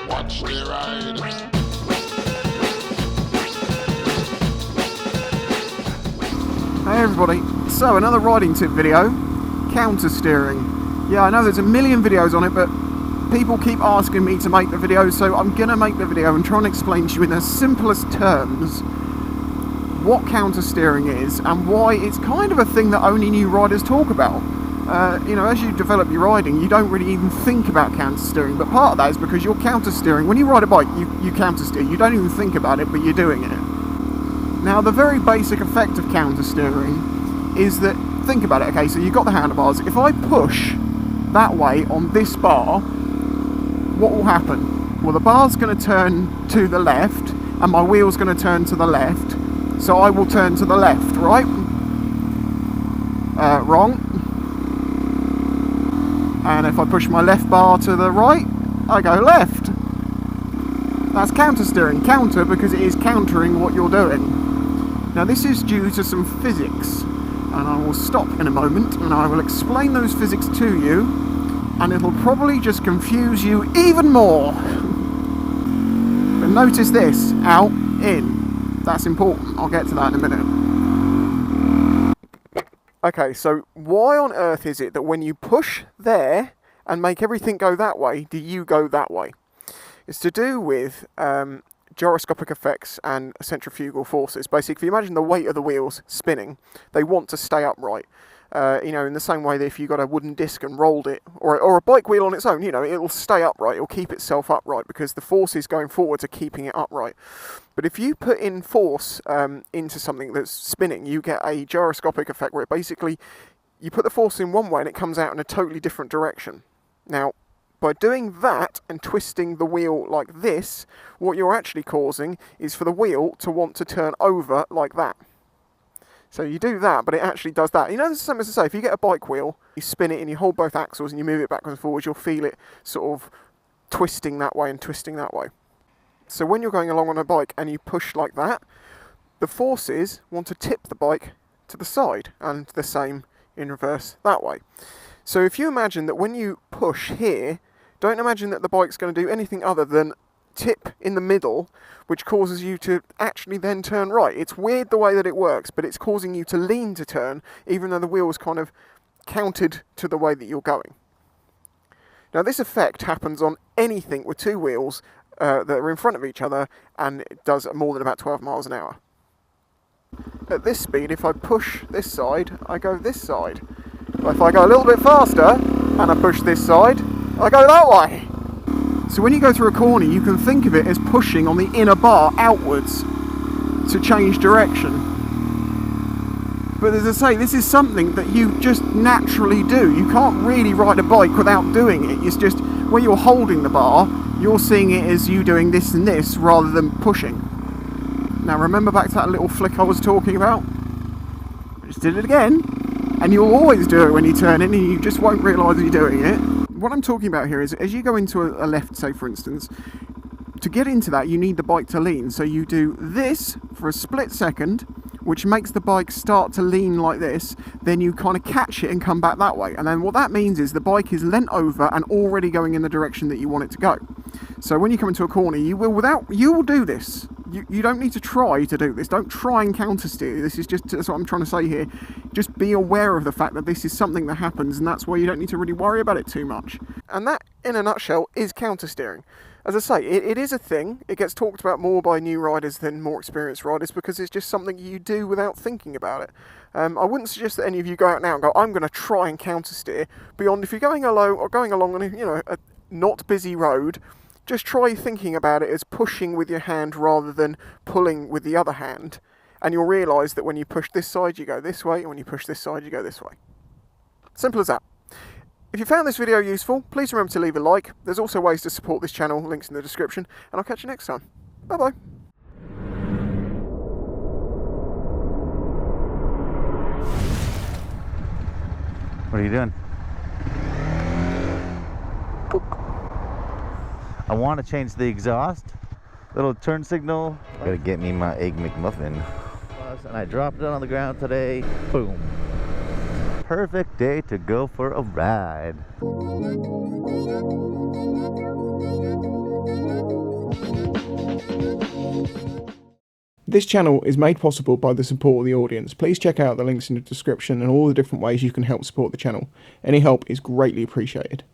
Watch the ride. Hey everybody, so another riding tip video, counter steering. Yeah, I know there's a million videos on it, but people keep asking me to make the video, so I'm gonna make the video and try and explain to you in the simplest terms what counter steering is and why it's kind of a thing that only new riders talk about. You know, as you develop your riding, you don't really even think about counter steering, but part of that is because you're counter steering. When you ride a bike, you counter steer. You don't even think about it, but you're doing it. Now, the very basic effect of counter steering is that, think about it, okay, so you've got the handlebars. If I push that way on this bar, what will happen? Well, the bar's going to turn to the left, and my wheel's going to turn to the left, so I will turn to the left, right? Wrong. And if I push my left bar to the right, I go left. That's counter steering. Counter because it is countering what you're doing. Now this is due to some physics, and I will stop in a moment and I will explain those physics to you, and it'll probably just confuse you even more. But notice this, out, in. That's important. I'll get to that in a minute. Okay, so why on earth is it that when you push there and make everything go that way, do you go that way? It's to do with gyroscopic effects and centrifugal forces. Basically, if you imagine the weight of the wheels spinning, they want to stay upright. You know, in the same way that if you got a wooden disc and rolled it, or a bike wheel on its own, you know, it'll stay upright, it'll keep itself upright because the forces going forwards are keeping it upright. But if you put in force into something that's spinning, you get a gyroscopic effect where basically you put the force in one way and it comes out in a totally different direction. Now, by doing that and twisting the wheel like this, what you're actually causing is for the wheel to want to turn over like that. So you do that, but it actually does that. You know, there's something to say, if you get a bike wheel, you spin it and you hold both axles and you move it backwards and forwards, you'll feel it sort of twisting that way and twisting that way. So when you're going along on a bike and you push like that, the forces want to tip the bike to the side, and the same in reverse that way. So if you imagine that when you push here, don't imagine that the bike's going to do anything other than tip in the middle, which causes you to actually then turn right. It's weird the way that it works, but it's causing you to lean to turn, even though the wheel's kind of counted to the way that you're going. Now this effect happens on anything with two wheels that are in front of each other, and it does more than about 12 miles an hour. At this speed, if I push this side, I go this side. But if I go a little bit faster, and I push this side, I go that way. So when you go through a corner, you can think of it as pushing on the inner bar outwards to change direction. But as I say, this is something that you just naturally do. You can't really ride a bike without doing it. It's just when you're holding the bar, you're seeing it as you doing this and this rather than pushing. Now remember back to that little flick I was talking about? I just did it again. And you'll always do it when you turn in and you just won't realise you're doing it. What I'm talking about here is, as you go into a left, say for instance, to get into that you need the bike to lean. So you do this for a split second, which makes the bike start to lean like this, then you kind of catch it and come back that way. And then what that means is the bike is leant over and already going in the direction that you want it to go. So when you come into a corner, you will do this. You don't need to try to do this. Don't try and counter steer. This is just, that's what I'm trying to say here. Just be aware of the fact that this is something that happens, and that's why you don't need to really worry about it too much. And that, in a nutshell, is counter steering. As I say, it is a thing. It gets talked about more by new riders than more experienced riders because it's just something you do without thinking about it. I wouldn't suggest that any of you go out now and go, I'm going to try and counter steer. Beyond, if you're going along on a not busy road, just try thinking about it as pushing with your hand rather than pulling with the other hand. And you'll realise that when you push this side, you go this way, and when you push this side, you go this way. Simple as that. If you found this video useful, please remember to leave a like. There's also ways to support this channel, links in the description, and I'll catch you next time. Bye bye. What are you doing? I want to change the exhaust. Little turn signal. Gotta get me my Egg McMuffin. And I dropped it on the ground today. Boom. Perfect day to go for a ride. This channel is made possible by the support of the audience. Please check out the links in the description and all the different ways you can help support the channel. Any help is greatly appreciated.